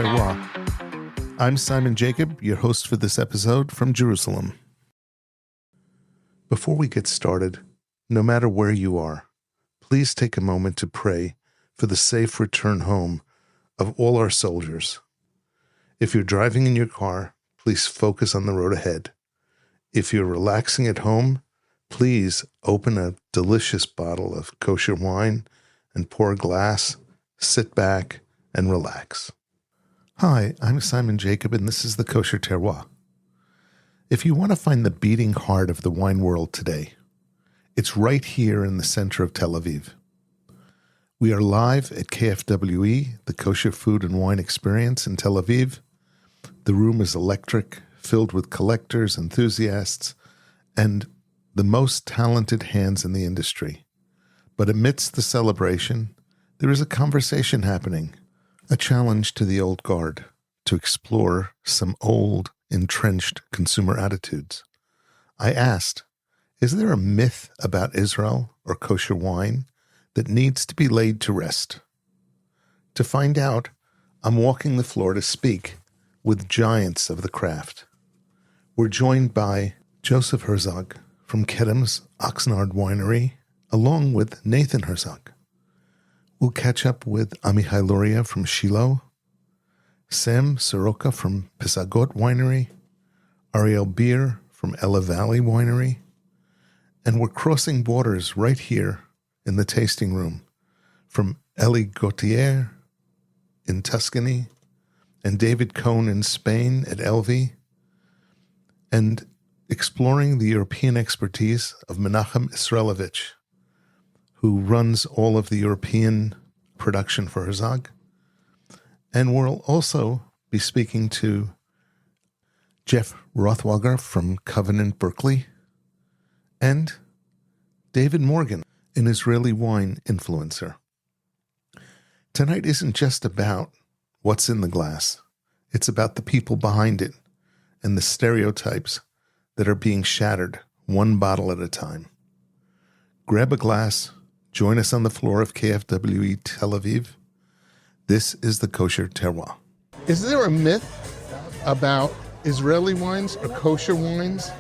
Terroir. I'm Simon Jacob, your host for this episode from Jerusalem. Before we get started, no matter where you are, please take a moment to pray for the safe return home of all our soldiers. If you're driving in your car, please focus on the road ahead. If you're relaxing at home, please open a delicious bottle of kosher wine and pour a glass, sit back, and relax. Hi, I'm Simon Jacob, and this is the Kosher Terroir. If you want to find the beating heart of the wine world today, it's right here in the center of Tel Aviv. We are live at KFWE, the Kosher Food and Wine Experience in Tel Aviv. The room is electric, filled with collectors, enthusiasts, and the most talented hands in the industry. But amidst the celebration, there is a conversation happening, a challenge to the old guard to explore some old, entrenched consumer attitudes. I asked, is there a myth about Israel or kosher wine that needs to be laid to rest? To find out, I'm walking the floor to speak with giants of the craft. We're joined by Joseph Herzog from Kedem's Oxnard Winery, along with Nathan Herzog. We'll catch up with Amichai Luria from Shiloh, Sam Soroka from Pisagot Winery, Ariel Beer from Ella Valley Winery, and we're crossing borders right here in the tasting room from Eli Gautier in Tuscany and David Cohn in Spain at Elvi, and exploring the European expertise of Menachem Israelovich, who runs all of the European production for Herzog. And we'll also be speaking to Jeff Rothwalger from Covenant Berkeley and David Morgan, an Israeli wine influencer. Tonight isn't just about what's in the glass. It's about the people behind it and the stereotypes that are being shattered one bottle at a time. Grab a glass, join us on the floor of KFWE Tel Aviv. This is the Kosher Terroir. Is there a myth about Israeli wines or kosher wines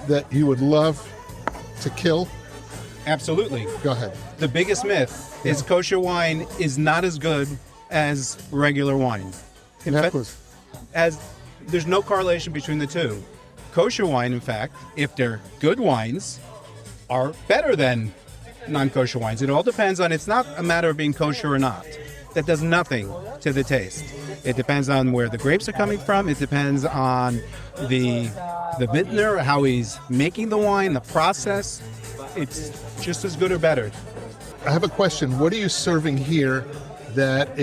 that you would love to kill? Absolutely. Go ahead. The biggest myth is kosher wine is not as good as regular wine. In fact, there's no correlation between the two. Kosher wine, in fact, if they're good wines, are better than non-kosher wines. It all depends on, it's not a matter of being kosher or not. That does nothing to the taste. It depends on where the grapes are coming from. It depends on the vintner, how he's making the wine, the process. It's just as good or better. I have a question. What are you serving here that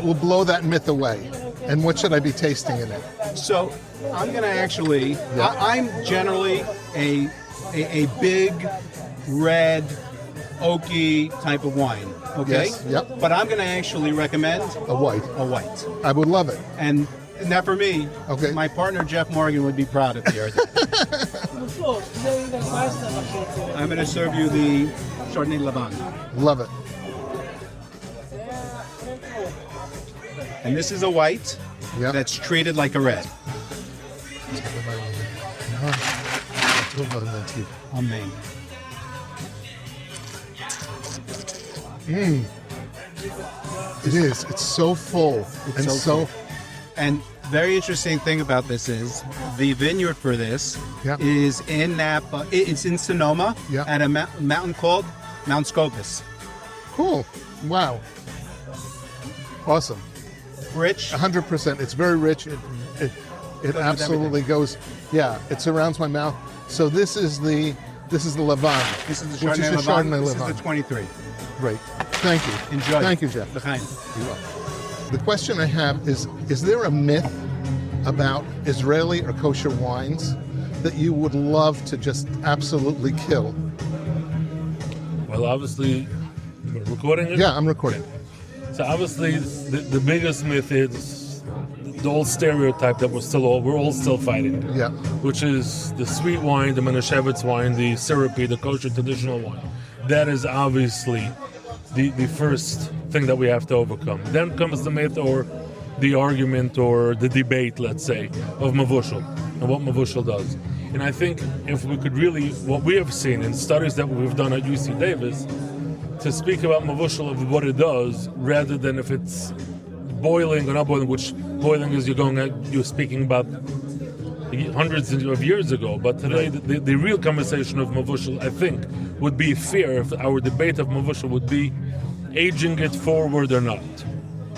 will blow that myth away? And what should I be tasting in it? So I'm going to actually, I'm generally a big, red, oaky type of wine, okay? Yes, yep. But I'm going to actually recommend a white. I would love it. And not for me. Okay. My partner, Jeff Morgan, would be proud of me. I'm going to serve you the Chardonnay Laban. Love it. And this is a white that's treated like a red. Amen. It is. It's so full. And very interesting thing about this is the vineyard for this is in Napa. It's in Sonoma at a mountain called Mount Scopus. Cool. Wow. Awesome. Rich. 100%. It's very rich. It absolutely goes. Yeah. It surrounds my mouth. So this is the Lavan. This is the Chardonnay Lavan. This is the 23. Great. Thank you. Enjoy. Thank you, Jeff. The question I have is there a myth about Israeli or kosher wines that you would love to just absolutely kill? Well, obviously, you're recording it? Yeah, I'm recording. So obviously, the biggest myth is the old stereotype that we're all still fighting. Yeah. Which is the sweet wine, the Menashevitz wine, the syrupy, the kosher traditional wine. That is obviously the first thing that we have to overcome. Then comes the myth or the argument or the debate, let's say, of Mevushal and what Mevushal does. And I think if we could really, what we have seen in studies that we've done at UC Davis, to speak about Mevushal of what it does, rather than if it's boiling or not boiling, which boiling is you're speaking about hundreds of years ago. But today, the real conversation of Mevushal, I think, would be fair if our debate of Mevushal would be aging it forward or not.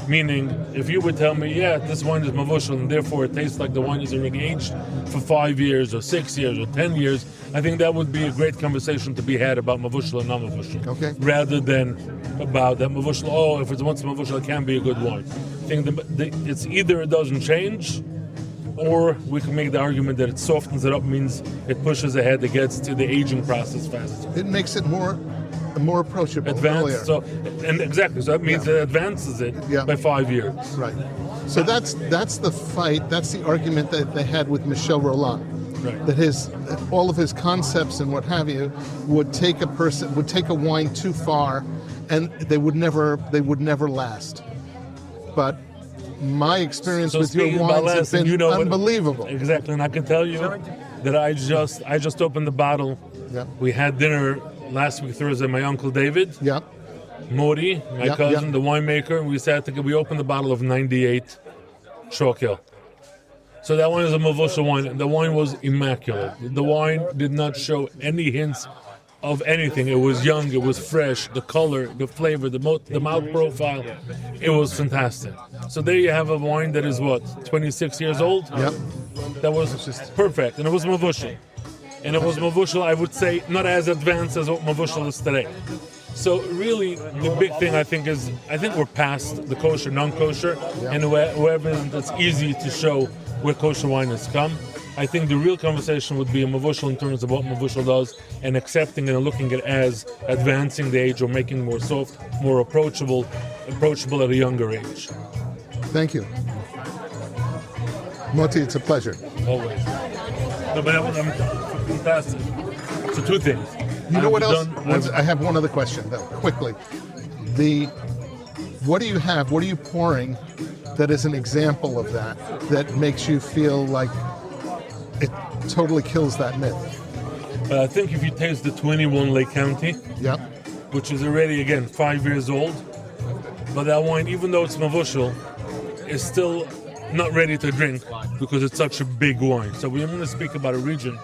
Meaning, if you would tell me, yeah, this wine is Mevushal and therefore it tastes like the wine is already aged for 5 years or 6 years or 10 years, I think that would be a great conversation to be had about Mevushal and non-Mevushal. Okay. Rather than about that Mevushal, if it's once Mevushal, it can be a good wine. I think it's either it doesn't change, or we can make the argument that it softens it up, means it pushes ahead, it gets to the aging process faster. It makes it more approachable. Advanced, so that means it advances it by 5 years. Right. So that's the fight. That's the argument that they had with Michel Rolland. Right. That all of his concepts and what have you would take a wine too far, and they would never last. But my experience with your wines has been unbelievable. Exactly, and I can tell you that I just opened the bottle. Yeah. We had dinner last week Thursday. My uncle David, Mori, my cousin, the winemaker, and we opened the bottle of 98 Chalk Hill. So that one is a Mevushal wine, and the wine was immaculate. The wine did not show any hints of anything. It was young, it was fresh, the color, the flavor, the mouth profile, it was fantastic. So there you have a wine that is 26 years old? Yep. That was perfect, and it was Mevushal. And it was Mevushal, I would say, not as advanced as what Mevushal is today. So really, the big thing I think we're past the kosher, non-kosher, and wherever it's easy to show where kosher wine has come. I think the real conversation would be a Mevushal in terms of what Mevushal does, and accepting it and looking at it as advancing the age or making it more soft, more approachable at a younger age. Thank you. Moti, it's a pleasure. Always. No, but that was fantastic. So two things. You know what else? I have one other question, though, quickly. What do you have? What are you pouring that is an example of that makes you feel like it totally kills that myth? I think if you taste the 21 Lake County, which is already, again, 5 years old, but that wine, even though it's Mevushal, is still not ready to drink because it's such a big wine. So we're going to speak about a region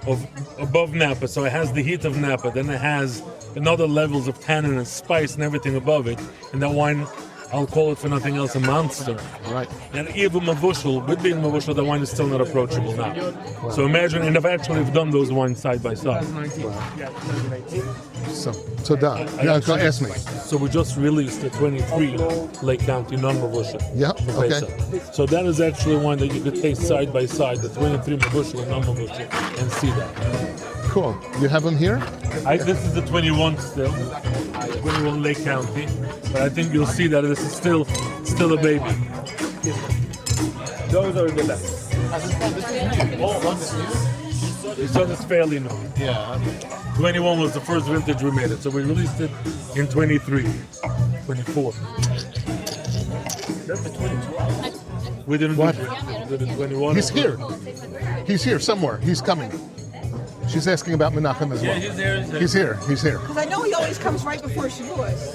of above Napa, so it has the heat of Napa, then it has another levels of tannin and spice and everything above it, and that wine, I'll call it for nothing else, a monster. Right. And even Mevushal, with being Mevushal, the wine is still not approachable now. Wow. So imagine, and I've actually done those wines side by side. So done. Ask me. So we just released the 23 Lake County non-Mevushal. Yeah, okay. So that is actually one that you could taste side by side, the 23 Mevushal and non-Mevushal, and see that. Cool. You have them here? This is the 21 still, 21 Lake County, but I think you'll see that this is still a baby. Those are the best. This one is fairly new. Yeah. 21 was the first vintage we made it, so we released it in 23, 24. That's the 22. We didn't What? do the 21. He's here. He's here somewhere. He's coming. She's asking about Menachem as well. Yeah, he's here. He's here. Because I know he always comes right before Shavuos.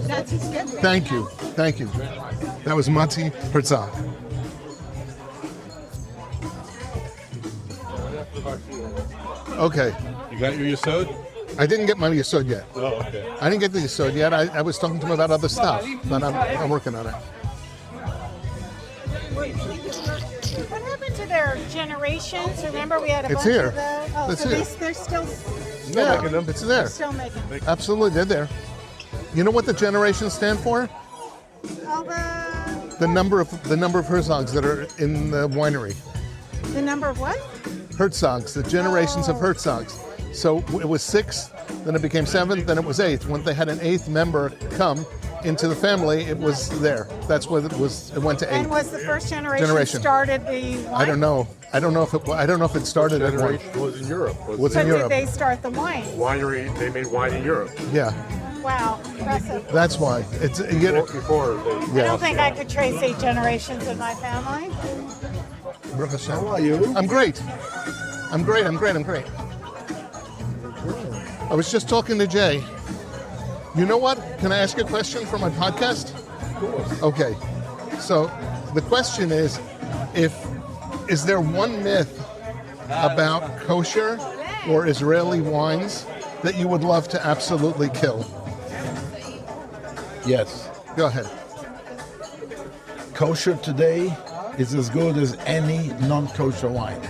That's his schedule. Thank you. That was Mati Herzog. Okay. You got your Yesod? I didn't get my Yesod yet. Oh, okay. I didn't get the Yesod yet. I was talking to him about other stuff, but I'm working on it. What happened to their generations? Remember, we had a It's bunch here. of those. Oh, It's so here. they're still Yeah, it's there. still making Absolutely, they're there. You know what the generations stand for? all The number of Herzogs that are in the winery. the number of what? Herzogs, the generations of Herzogs. So it was 6, then it became 7, then it was 8. When they had an 8th member come into the family, it was there. That's what it was. It went to 8. And was the first generation started the wine? I don't know. I don't know if it started at 1. Was in Europe. Was So in did Europe. they start the wine? Winery, they made wine in Europe. Yeah. Wow, impressive. That's why. It's you know, Before they I don't think I could trace 8 generations in my family. Baruch Hashem. How are you? I'm great. I'm great. I was just talking to Jay. You know what? Can I ask you a question for my podcast? Okay. So the question is there one myth about kosher or Israeli wines that you would love to absolutely kill? Yes. Go ahead. Kosher today is as good as any non-kosher wine.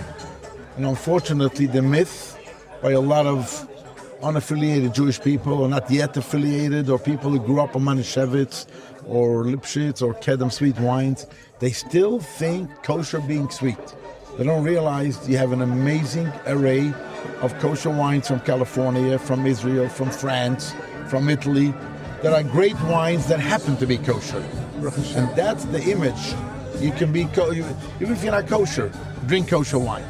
And unfortunately, the myth by a lot of unaffiliated Jewish people, or not yet affiliated, or people who grew up on Manischewitz or Lipschitz or Kedem sweet wines, they still think kosher being sweet. They don't realize you have an amazing array of kosher wines from California, from Israel, from France, from Italy, that are great wines that happen to be kosher. And that's the image. You can be, even if you're not kosher, drink kosher wine.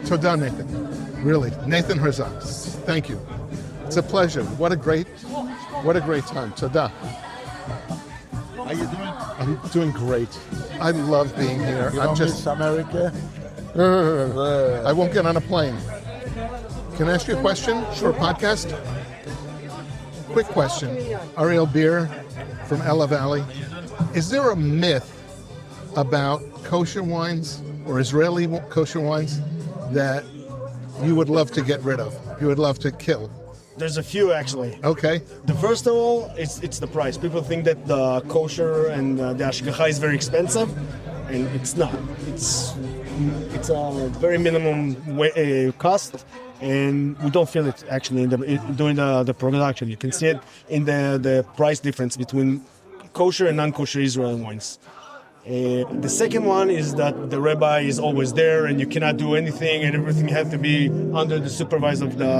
Todah, Nathan. Really, Nathan Herzog. Thank you. It's a pleasure. What a great time. Todah. How you doing? I'm doing great. I love being here. You I'm don't just. miss America? I won't get on a plane. Can I ask you a question for a podcast? Quick question. Ariel Beer from Ella Valley. Is there a myth about kosher wines or Israeli kosher wines that you would love to get rid of? You would love to kill? There's a few actually. Okay. The first of all, it's the price. People think that the kosher and the ashgacha is very expensive, and it's not. It's a very minimum cost, and we don't feel it actually during the production. You can see it in the price difference between kosher and non-kosher Israeli wines. The second one is that the rabbi is always there, and you cannot do anything, and everything has to be under the supervision of the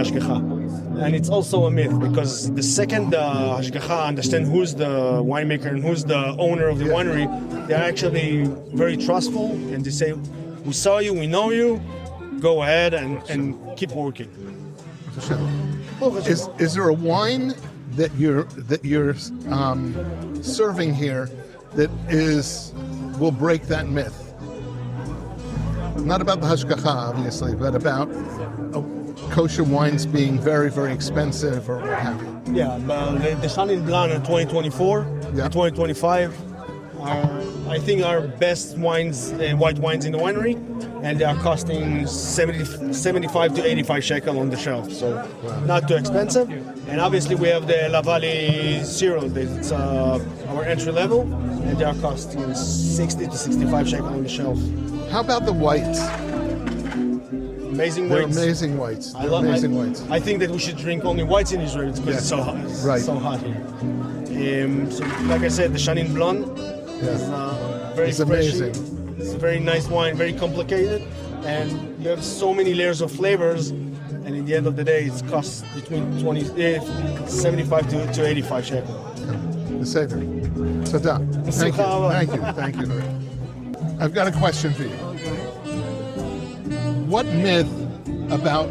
ashgacha. And it's also a myth, because the second the ashgacha understand who's the winemaker and who's the owner of the winery, they're actually very trustful, and they say, "We saw you, we know you. Go ahead and keep working." Is there a wine that you're serving here that will break that myth? Not about the hashgacha, obviously, but about kosher wines being very, very expensive or what have you. Yeah, but the Chenin Blanc in 2024 and 2025 are, I think, our best wines, white wines in the winery, and they are costing 75 to 85 shekel on the shelf, so not too expensive. And obviously we have the La Valley Zero, it's our entry level, and they are costing 60 to 65 shekel on the shelf. How about the whites? Amazing They're whites. amazing whites. They're amazing whites. I think that we should drink only whites in Israel because it's so hot. Right. So hot here. So, like I said, the Chenin Blanc is very It's amazing. refreshing. It's a very nice wine, very complicated, and you have so many layers of flavors. And in the end of the day, it costs between 75 to 85 shekel. The Savior. Todah. Thank you. Thank you. I've got a question for you. What myth about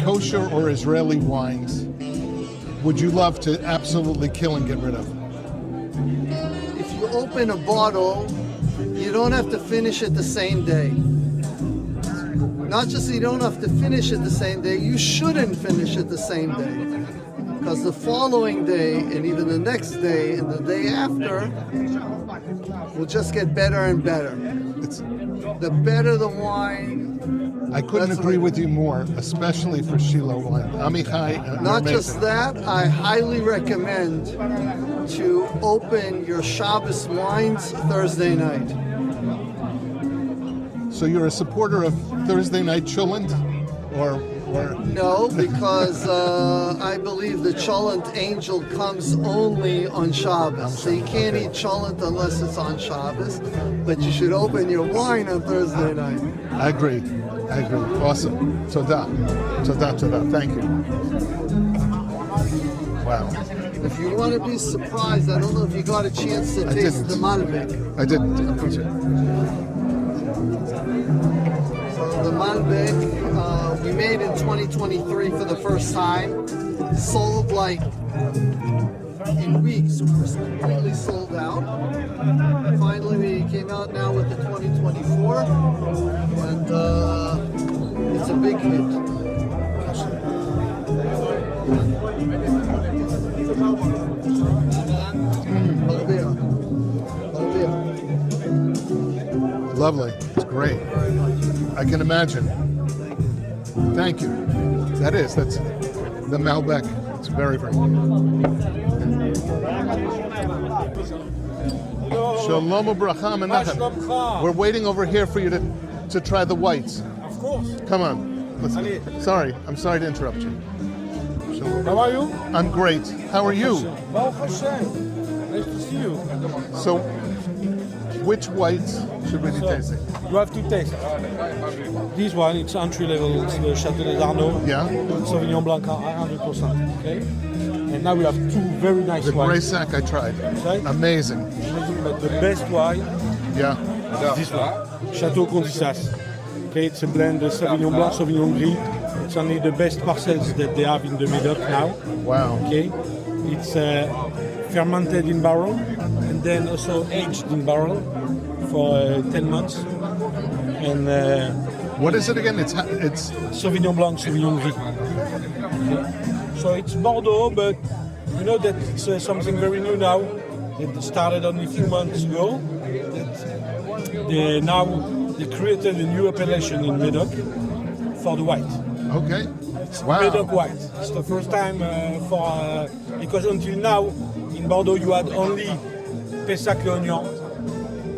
kosher or Israeli wines would you love to absolutely kill and get rid of? If you open a bottle, you don't have to finish it the same day. Not just you don't have to finish it the same day, you shouldn't finish it the same day. Because the following day, and even the next day, and the day after, will just get better and better. The better the wine. I couldn't agree with you more, especially for Shiloh wine. Amichai, Not just that, I highly recommend to open your Shabbos wines Thursday night. So you're a supporter of Thursday night cholent, or No, because I believe the cholent angel comes only on Shabbos. So you can't eat cholent unless it's on Shabbos, but you should open your wine on Thursday night. I agree. Awesome. Todah. Thank you. Wow. If you want to be surprised, I don't know if you got a chance to taste the Malbec. I didn't. So the Malbec, We made in 2023 for the first time. Sold like in weeks. We were completely sold out. Finally, we came out now with the 2024, and it's a big hit. Lovely. It's great. I can imagine. Thank you. That's the Malbec. It's very, very good. Shalom u'bracha menachem. We're waiting over here for you to try the whites. Of course. Come on. Sorry. I'm sorry to interrupt you. How are you? I'm great. How are you? Baruch Hashem. Nice to see you. So, which whites should we be tasting? You have to taste. This one, it's entry level. It's the Chardonnay d'Arnaud. Yeah. Sauvignon Blanc 100%. Okay. And now we have two very nice The wines. Grey Sack I tried. Right? Amazing. But the best wine Yeah. is this one. Chateau Condissas. Okay, it's a blend of Sauvignon Blanc, Sauvignon Gris. It's only the best parcels that they have in the Médoc now. Wow. Okay. It's fermented in barrel and then also aged in barrel for 10 months. And what is it again? It's Sauvignon Blanc, Sauvignon Gris. Okay. So it's Bordeaux, but you know that it's something very new now. It started only a few months ago. They created a new appellation in Médoc for the white. Okay. Wow. Médoc white. It's the first time because until now in Bordeaux you had only Pessac-Léognan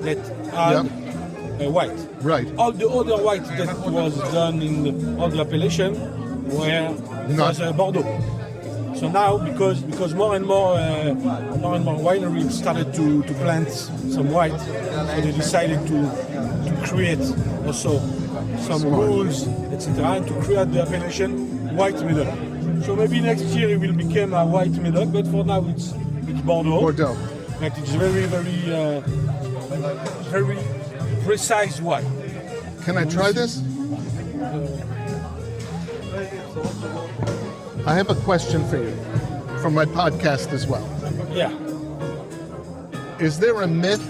that had white. Right. All the other white that was done in all the appellation were Bordeaux. So now because more and more wineries started to plant some white, so they decided to create also some rules, etc., and to create the appellation white Médoc. So maybe next year it will become a white Médoc, but for now it's Bordeaux. Bordeaux. But it's very, very, very precise wine. Can I try this? I have a question for you from my podcast as well. Yeah. Is there a myth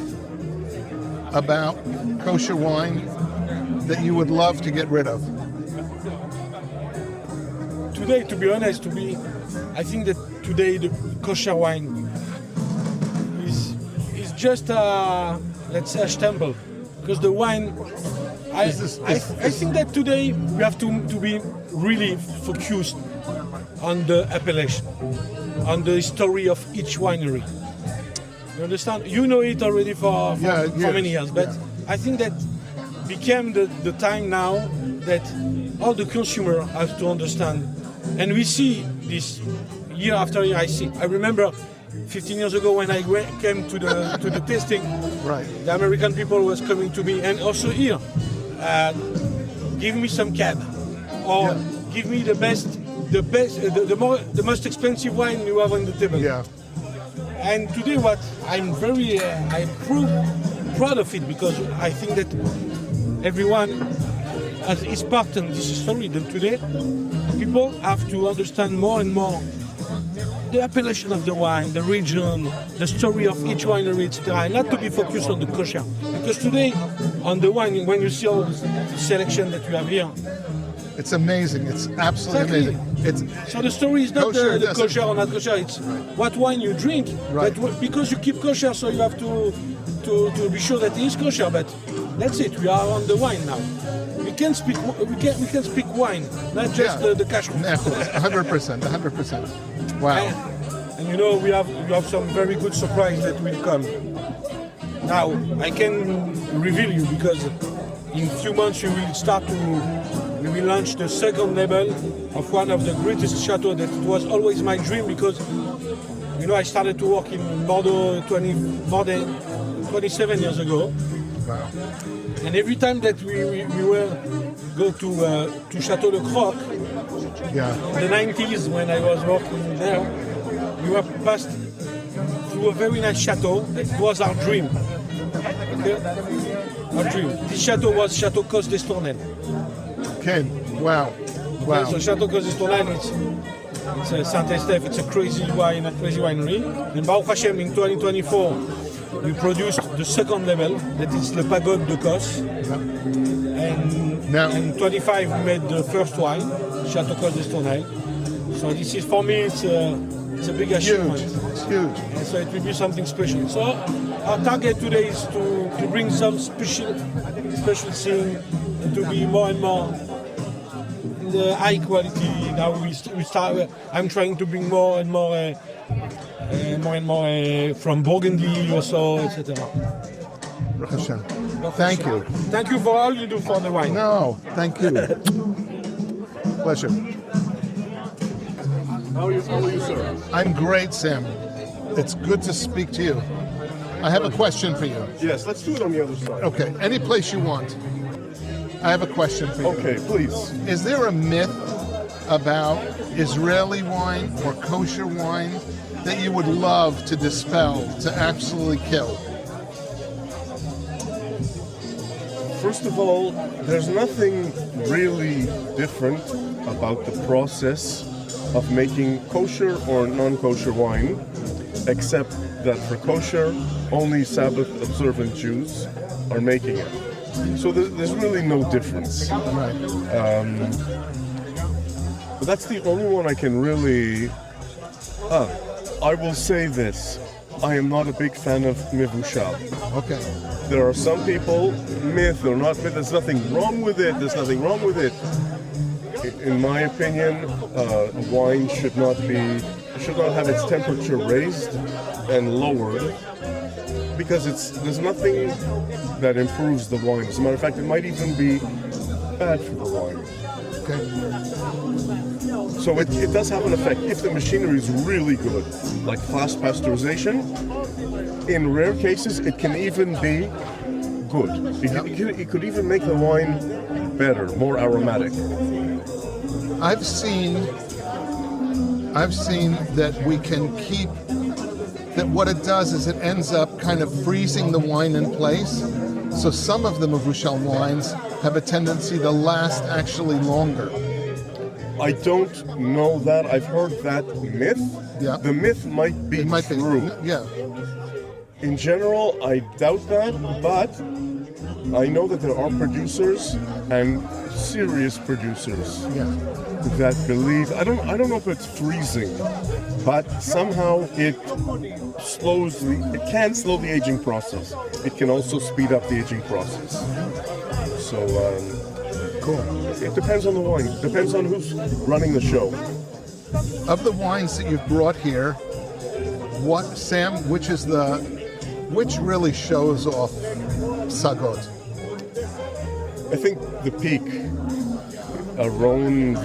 about kosher wine that you would love to get rid of? Today, to be honest, I think that today the kosher wine is just let's say a stempel, because the wine. I think that today we have to be really focused on the appellation, on the story of each winery. You understand? You know it already for many years, but I think that became the time now that all the consumer have to understand, and we see this year after year. I remember 15 years ago when I came to the tasting, right? The American people was coming to me, and also here, give me some cab, or give me the most expensive wine you have on the table. Yeah. And today, what I'm very, I'm proud of it, because I think that everyone has his part in this story. Then today, people have to understand more and more the appellation of the wine, the region, the story of each winery, etc. And not to be focused on the kosher. Because today, on the wine, when you see all the selection that you have here, it's amazing. It's absolutely amazing. So the story is not the kosher or not kosher. It's what wine you drink. Right. But because you keep kosher, so you have to be sure that it is kosher. But that's it. We are on the wine now. We can speak wine, not just the kashrut. 100%. Wow. And you know we have some very good surprise that will come. Now I can reveal you, because in a few months we will launch the second label of one of the greatest chateaux that it was always my dream, because you know I started to work in Bordeaux more than 27 years ago. Wow. And every time that we will go to Chateau Le Croc, in the 90s when I was working there, we were passed through a very nice chateau that was our dream. Okay? Our dream. This chateau was Chateau Cos d'Estournel. Okay, wow. Wow. So Chateau Costes Tournai, it's a Saint-Estèphe, it's a crazy winery. And Baruch Hashem, in 2024, we produced the second level, that is Le Pagode de Kos. And in 25 we made the first wine, Chateau Costes Tournai. So this is, for me, it's a big achievement. It's huge. And so it will be something special. So our target today is to bring some special thing, and to be more and more the high quality. Now we start. I'm trying to bring more and more from Burgundy also, etc. Hashem. Thank you. Thank you for all you do for the wine. No, thank you. Pleasure. How are you, sir? I'm great, Sam. It's good to speak to you. I have a question for you. Yes, let's do it on the other side. Okay, any place you want. I have a question for you. Okay, please. Is there a myth about Israeli wine or kosher wine that you would love to dispel, to absolutely kill? First of all, there's nothing really different about the process of making kosher or non-kosher wine, except that for kosher, only Sabbath-observant Jews are making it. So there's really no difference. Right. But that's the only one I can really... I will say this. I am not a big fan of Mevushal. Okay. There are some people, myth or not myth, there's nothing wrong with it, In my opinion, wine should not have its temperature raised and lowered, because there's nothing that improves the wine. As a matter of fact, it might even be bad for the wine. Okay. So it does have an effect. If the machinery is really good, like fast pasteurization, in rare cases it can even be good. It could even make the wine better, more aromatic. I've seen that we can keep, that what it does is it ends up kind of freezing the wine in place. So some of the Mevushal wines have a tendency to last actually longer. I don't know that. I've heard that myth. Yeah. The myth might be true. Yeah. In general, I doubt that, but I know that there are producers and serious producers that believe. I don't know if it's freezing, but somehow it can slow the aging process. It can also speed up the aging process. So cool. It depends on the wine. Depends on who's running the show. Of the wines that you've brought here, which really shows off Sagot? I think the peak, a Rhone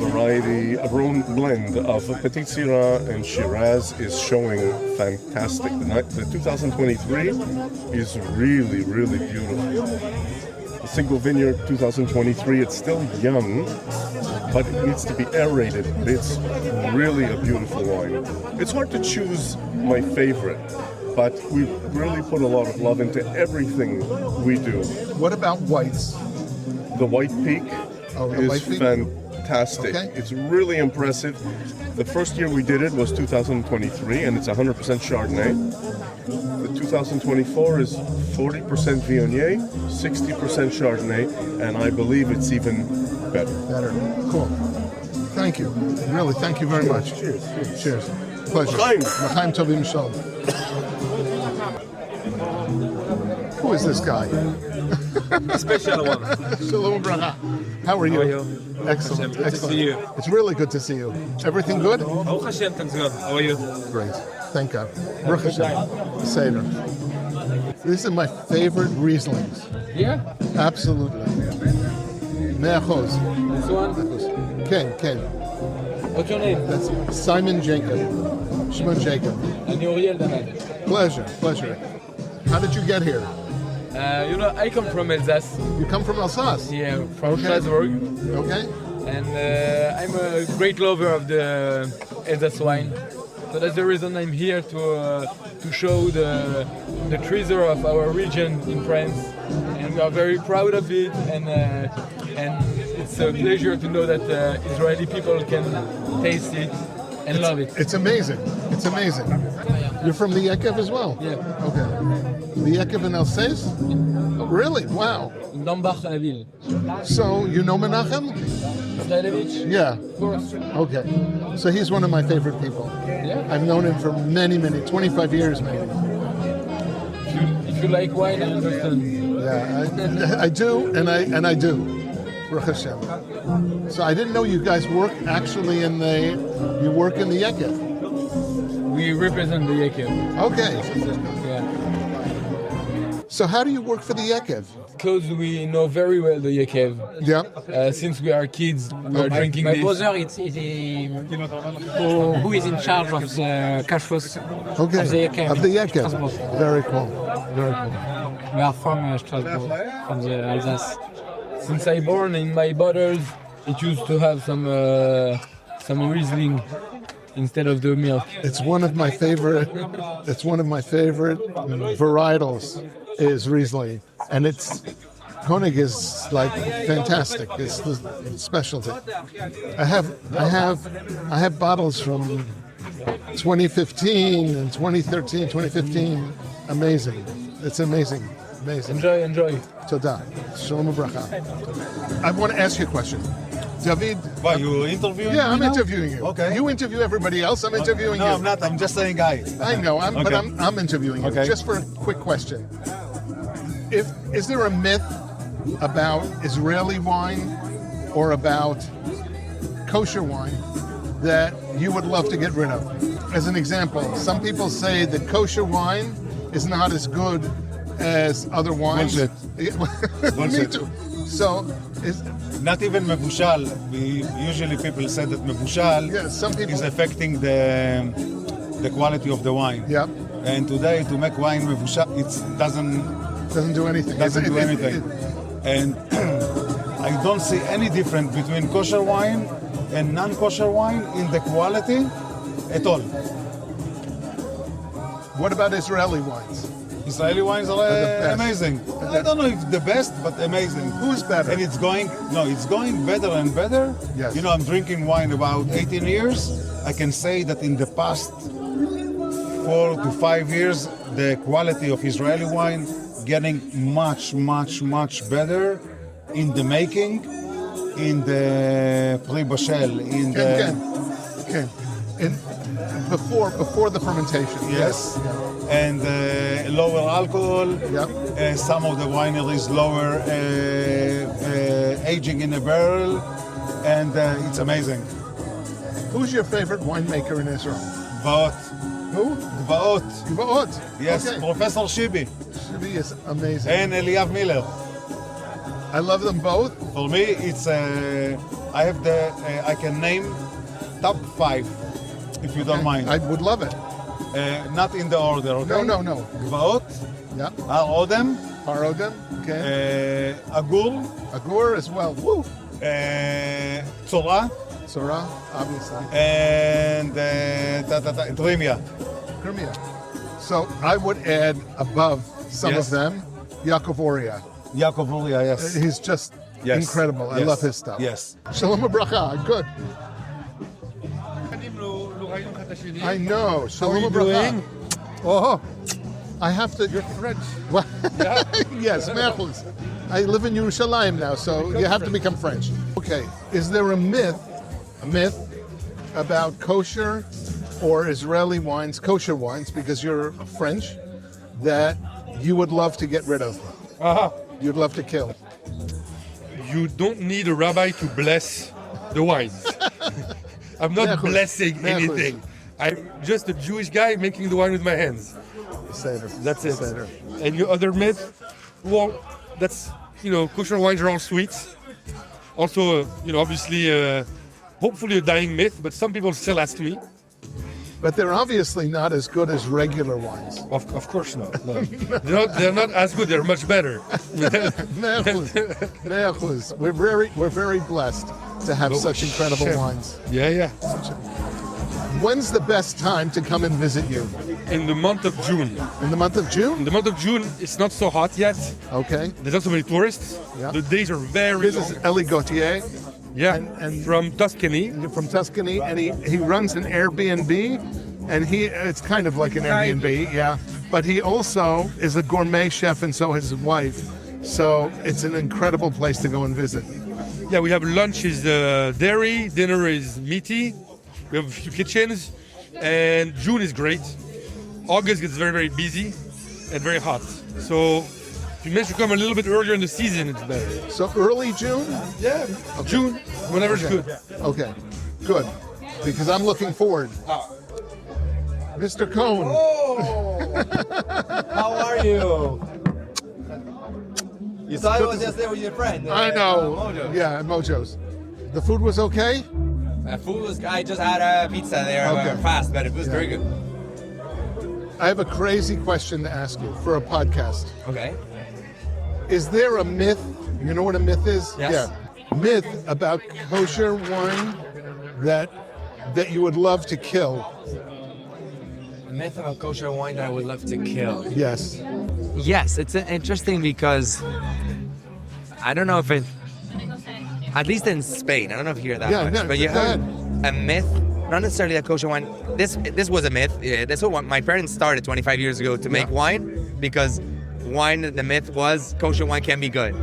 blend of Petit Syrah and Shiraz is showing fantastic. The 2023 is really, really beautiful. The single vineyard 2023, it's still young, but it needs to be aerated. But it's really a beautiful wine. It's hard to choose my favorite, but we really put a lot of love into everything we do. What about whites? The White Peak is fantastic. Okay. It's really impressive. The first year we did it was 2023, and it's 100% Chardonnay. The 2024 is 40% Viognier, 60% Chardonnay, and I believe it's even better. Better. Cool. Thank you. Really, thank you very much. Cheers. Cheers. Pleasure. L'chaim tovim shalom. Who is this guy? Special one. Shalom bracha. How are you? How are you? Excellent. Good Excellent. to see you. It's really good to see you. Everything good? Baruch Hashem, thanks God. How are you? Great. Thank God. Baruch Hashem. Seder. These are my favorite Rieslings. Yeah? Absolutely. 100%. This one? Ken. What's your name? That's Simon Jacob. Shimon Jacob. And Uriel Danad. Pleasure. How did you get here? I come from Alsace. You come from Alsace? Yeah, from Strasbourg. Okay. And I'm a great lover of the Alsace wine. So that's the reason I'm here to show the treasure of our region in France. And we are very proud of it. And it's a pleasure to know that Israeli people can taste it and love it. It's amazing. It's amazing. You're from the Yekev as well? Yeah. Okay. The Yekev in Alsace? Oh, really? Wow. Dambach Avil. So, you know Menachem? Stadevich? Yeah. Of course. Okay. So he's one of my favorite people. Yeah. I've known him for many, 25 years maybe. If you like wine, I understand. Yeah, I do, and I do. Baruch Hashem. So I didn't know you guys work actually you work in the Yekev. We represent the Yekev. Okay. Yeah. So how do you work for the Yekev? Because we know very well the Yekev. Yeah. Since we are kids, we are drinking my this. brother who is in charge of the kashrus Okay. of the Yekev. Of the Yekev. Strasbourg. Very cool. Very cool. We are from Strasbourg, from the Alsace. Since I born in my bottles, it used to have some Riesling instead of the milk. It's one of my favorite. It's one of my favorite varietals is Riesling, and Koenig is like fantastic. It's the specialty. I have bottles from 2015 and 2013, 2015. Amazing. It's amazing. Amazing. Enjoy. Toda. Shalom u'bracha. I want to ask you a question. David. Why, you interviewing Yeah, me I'm now? interviewing you. Okay. You interview everybody else. I'm interviewing you. No, I'm not. I'm just saying hi. I know, but Okay. I'm interviewing you. Okay. Just for a quick question. Is there a myth about Israeli wine or about kosher wine that you would love to get rid of? As an example, some people say that kosher wine is not as good as other wines. Bullshit. Me too. So, Not even Mevushal. Usually people say that Mevushal is affecting the quality of the wine. Yeah. And today to make wine Mevushal, it doesn't do anything. Doesn't do anything. And I don't see any difference between kosher wine and non-kosher wine in the quality at all. What about Israeli wines? Israeli wines are amazing. I don't know if the best, but amazing. Who's better? And it's going better and better. Yes. You know, I'm drinking wine about 18 years. I can say that in the past 4 to 5 years, the quality of Israeli wine getting much better in the making, in the pre-bashel, in the... Okay. Before the fermentation. Yes. And lower alcohol. Yep. Some of the wineries lower aging in a barrel, and it's amazing. Who's your favorite winemaker in Israel? Gvaot. Who? Gvaot. Gvaot. Yes, Okay. Professor Shibi. Shibi is amazing. And Eliav Miller. I love them both. For me, it's I can name top 5, if you don't mind. I would love it. Not in the order, okay? No. Gvaot. Yeah. Har Odem. Harodem. Okay. Agur. Agur as well. Woo. Tzora. Tzora, obviously. And Dremia. Crimea. So I would add above some of them, Yaakov Oria. Yaakov Oria, yes. He's just incredible. I Yes. love his stuff. Yes. Shalom u'bracha. Good. I know. Shalom u'bracha. Oh, I have to. You're French. Well, yes, Merchus. I live in Yerushalayim now, so you have to become French. Okay. Is there a myth about kosher or Israeli wines, kosher wines, because you're French, that you would love to get rid of? You'd love to kill. You don't need a rabbi to bless the wines. I'm not blessing anything. I'm just a Jewish guy making the wine with my hands. That's it. And your other myth, well, that's, kosher wines are all sweet. Also, obviously, hopefully a dying myth, but some people still ask me. But they're obviously not as good as regular wines. Of course not. No. they're not as good. They're much better. Me'achuz. We're very blessed to have such incredible wines. Yeah. When's the best time to come and visit you? In the month of June. In the month of June? In the month of June, it's not so hot yet. Okay. There's not so many tourists. Yeah. The days are very This long. is Elie Gauthier. Yeah, and from Tuscany. From Tuscany, and he runs an Airbnb, and it's kind of like an Airbnb, yeah. But he also is a gourmet chef, and so is his wife. So it's an incredible place to go and visit. Yeah, we have lunch is dairy, dinner is meaty. We have a few kitchens, and June is great. August gets very, very busy and very hot. So if you manage to come a little bit earlier in the season, it's better. So early June? Yeah, okay. June, whenever's good. Okay, good. Because I'm looking forward. Mr. Cohn. Oh! How are you? You thought I was just there with your friend. I know. Mojo's. Yeah, at Mojo's. The food was okay? Food was. I just had a pizza there fast, but it was very good. I have a crazy question to ask you for a podcast. Okay. Is there a myth? You know what a myth is? Yes. Yeah. Myth about kosher wine that you would love to kill. A myth about kosher wine that I would love to kill. Yes. Yes, it's interesting because I don't know if it, at least in Spain, I don't know if you hear that much, but you heard a myth, not necessarily a kosher wine. This was a myth. This was what my parents started 25 years ago to make wine, because wine, the myth was kosher wine can be good.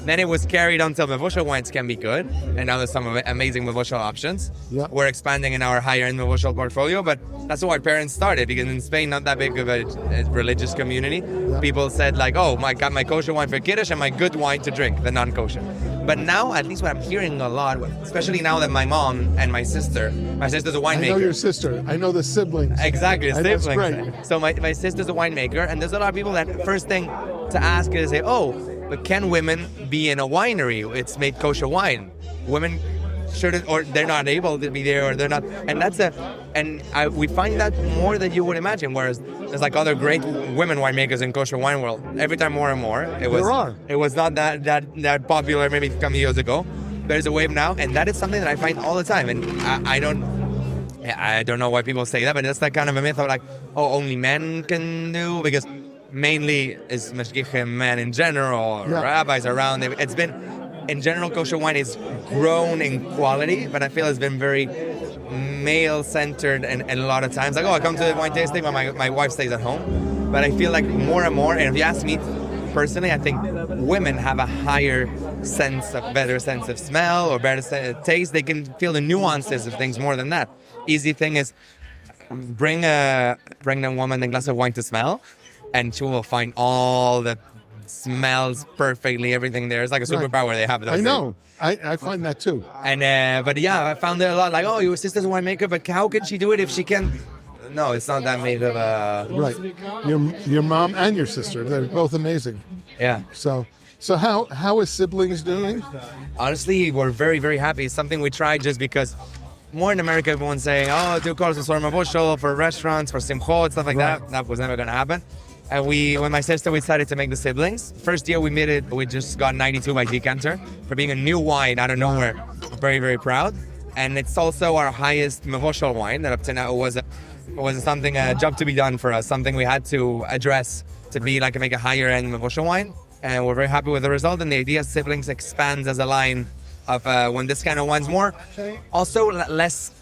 Then it was carried until Mevushal wines can be good, and now there's some amazing Mevushal options. Yeah. We're expanding in our higher-end Mevushal portfolio, but that's what our parents started, because in Spain, not that big of a religious community. Yeah. People said like, oh, I got my kosher wine for Kiddush and my good wine to drink, the non-kosher. But now, at least what I'm hearing a lot, especially now that my mom and my sister's a winemaker. I know your sister. I know the siblings. Exactly, the siblings. That's great. So my sister's a winemaker, and there's a lot of people that first thing to ask is say, oh, but can women be in a winery? It's made kosher wine. Women shouldn't, or they're not able to be there, or they're not. And we find that more than you would imagine. Whereas there's like other great women winemakers in kosher wine world. Every time more and more. It was not that popular maybe a couple years ago. There's a wave now, and that is something that I find all the time. And I don't know why people say that, but that's that kind of a myth of like, oh, only men can do, because mainly is mashgichim men in general, rabbis around. It's been, in general, kosher wine is grown in quality, but I feel it's been very male-centered, and a lot of times, like, oh, I come to the wine tasting, but my wife stays at home. But I feel like more and more, and if you ask me personally, I think women have a better sense of smell, or better taste. They can feel the nuances of things more than that. Easy thing is bring a pregnant woman a glass of wine to smell, and she will find all the smells perfectly, everything there. It's like a superpower they have. I know. I find that too. And but yeah, I found it a lot. Like, oh, your sister's a winemaker, but how can she do it if she can? No, it's not that made of a... Right. Your mom and your sister, they're both amazing. Yeah. So how is Siblings doing? Honestly, we're very, very happy. It's something we tried just because more in America, everyone's saying, oh, do courses for Mevushal, for restaurants, for simchot, stuff like that. That was never going to happen. And when my sister, we decided to make the Siblings. First year we made it, we just got 92 by Decanter for being a new wine out of nowhere. Very, very proud. And it's also our highest Mevushal wine that up to now was something, a job to be done for us, something we had to address to be like, make a higher end Mevushal wine. And we're very happy with the result. And the idea Siblings expands as a line of when this kind of wine's more, also less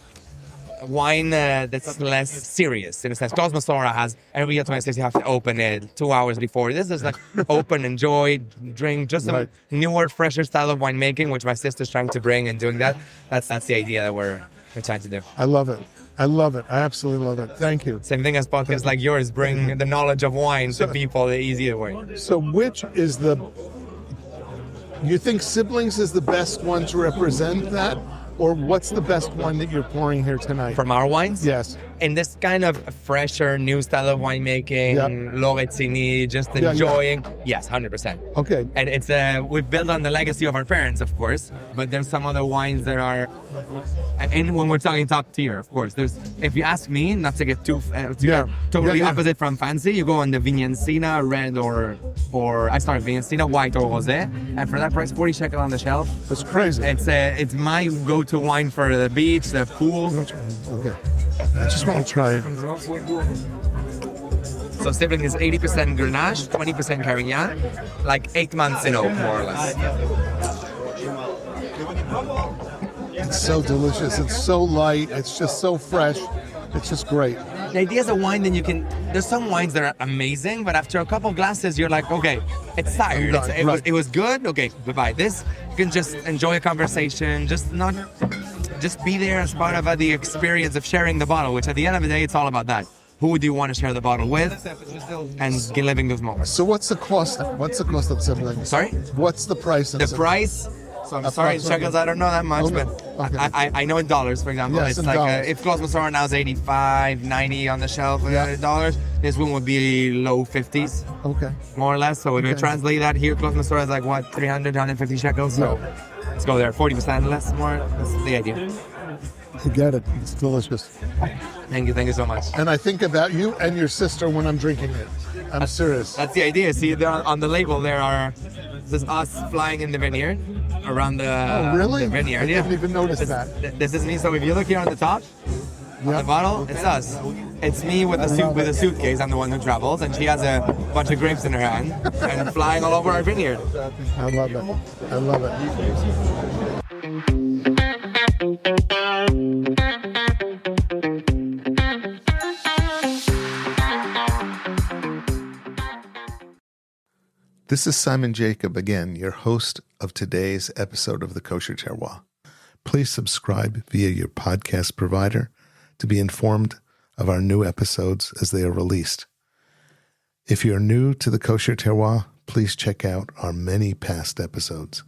wine that's less serious in a sense. Cosmo Sora has every year 26 you have to open it 2 hours before. This is like open, enjoy, drink, just a newer, fresher style of winemaking, which my sister's trying to bring and doing that. That's the idea that we're trying to do. I love it. I absolutely love it. Thank you. Same thing as podcasts like yours bring the knowledge of wine to people the easier way. So which is you think Siblings is the best one to represent that? Or what's the best one that you're pouring here tonight? From our wines? Yes. In this kind of fresher, new style of winemaking, lo retzini, just enjoying. Yes, 100%. Okay. And it's we've built on the legacy of our parents, of course, but there's some other wines that are, and when we're talking top tier, of course, if you ask me, not to get totally opposite from fancy, you go on the Vignancina red or I start Vignancina white or rosé, and for that price, 40 shekel on the shelf. That's crazy. It's my go-to wine for the beach, the pool. Okay. I just want to try it. So sibling is 80% Grenache, 20% Carignan, like 8 months in oak, more or less. It's so delicious. It's so light. It's just so fresh. It's just great. The idea is a wine, then you can. There's some wines that are amazing, but after a couple glasses, you're like, okay, it's tired. It was good. Okay, goodbye. This you can just enjoy a conversation, just be there as part of the experience of sharing the bottle. Which at the end of the day, it's all about that. Who do you want to share the bottle with, and living those moments. So what's the cost? What's the cost of sibling? Sorry. What's the price? The price. So I'm sorry, in shekels I don't know that much, but I know in dollars, for example. Yes, it's in like dollars. if Clos Masora now is 85, 90 on the shelf, dollars, this one would be low 50s. Okay. More or less. So if you translate that here, Clos Masora is like what, 300, 150 shekels? So let's go there. 40% less, more. That's the idea. You get it. It's delicious. Thank you so much. And I think about you and your sister when I'm drinking it. I'm serious. That's the idea. See, there on the label there's us flying in the vineyard around the, really? the vineyard. I didn't even notice that. This is me. So if you look here on the top, on the bottle, it's us. It's me with a suitcase. I'm the one who travels, and she has a bunch of grapes in her hand and flying all over our vineyard. I love it. I love it. This is Simon Jacob again, your host of today's episode of the Kosher Terroir. Please subscribe via your podcast provider to be informed of our new episodes as they are released. If you're new to the Kosher Terroir, please check out our many past episodes.